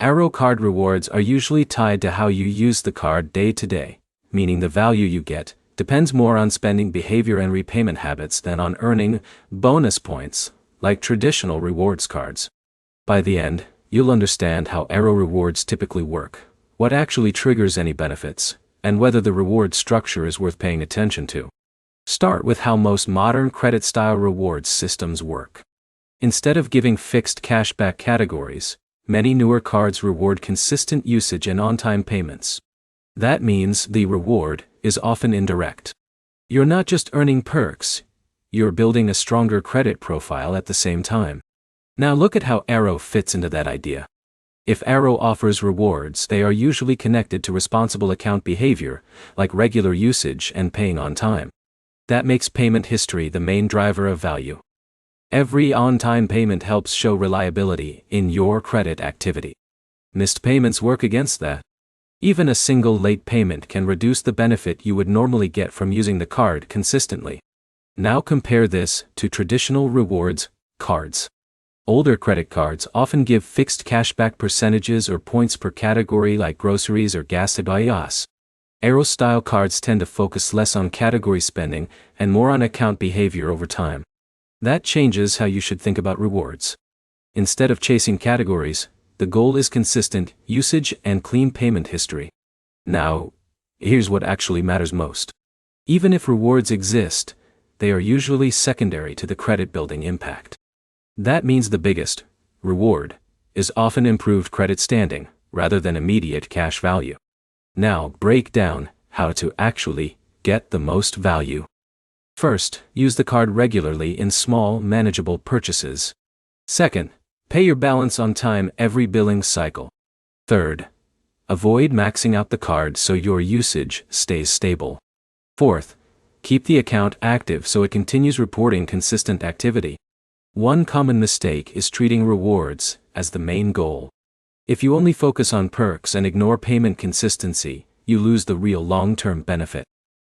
Arrow card rewards are usually tied to how you use the card day to day, meaning the value you get depends more on spending behavior and repayment habits than on earning bonus points, like traditional rewards cards. By the end, you'll understand how Arrow rewards typically work, what actually triggers any benefits, and whether the reward structure is worth paying attention to. Start with how most modern credit-style rewards systems work. Instead of giving fixed cashback categories, many newer cards reward consistent usage and on-time payments. That means the reward is often indirect. You're not just earning perks, you're building a stronger credit profile at the same time. Now look at how Arrow fits into that idea. If Arrow offers rewards, they are usually connected to responsible account behavior, like regular usage and paying on time. That makes payment history the main driver of value. Every on-time payment helps show reliability in your credit activity. Missed payments work against that. Even a single late payment can reduce the benefit you would normally get from using the card consistently. Now compare this to traditional rewards cards. Older credit cards often give fixed cashback percentages or points per category like groceries or gas advice. Arrow-style cards tend to focus less on category spending and more on account behavior over time. That changes how you should think about rewards. Instead of chasing categories, the goal is consistent usage and clean payment history. Now, here's what actually matters most. Even if rewards exist, they are usually secondary to the credit-building impact. That means the biggest reward is often improved credit standing, rather than immediate cash value. Now, break down how to actually get the most value. First, use the card regularly in small, manageable purchases. Second, pay your balance on time every billing cycle. Third, avoid maxing out the card so your usage stays stable. Fourth, keep the account active so it continues reporting consistent activity. One common mistake is treating rewards as the main goal. If you only focus on perks and ignore payment consistency, you lose the real long-term benefit.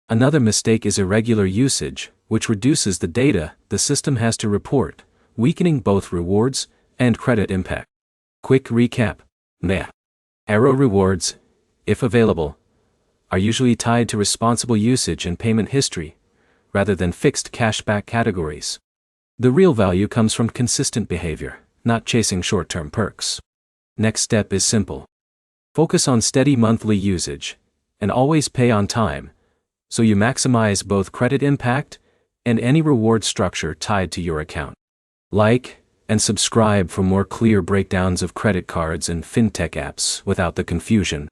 Another mistake is irregular usage, which reduces the data the system has to report, weakening both rewards and credit impact. Quick recap. Arrow rewards, if available, are usually tied to responsible usage and payment history, rather than fixed cashback categories. The real value comes from consistent behavior, not chasing short-term perks. Next step is simple. Focus on steady monthly usage, and always pay on time, so you maximize both credit impact and any reward structure tied to your account. Like and subscribe for more clear breakdowns of credit cards and fintech apps without the confusion.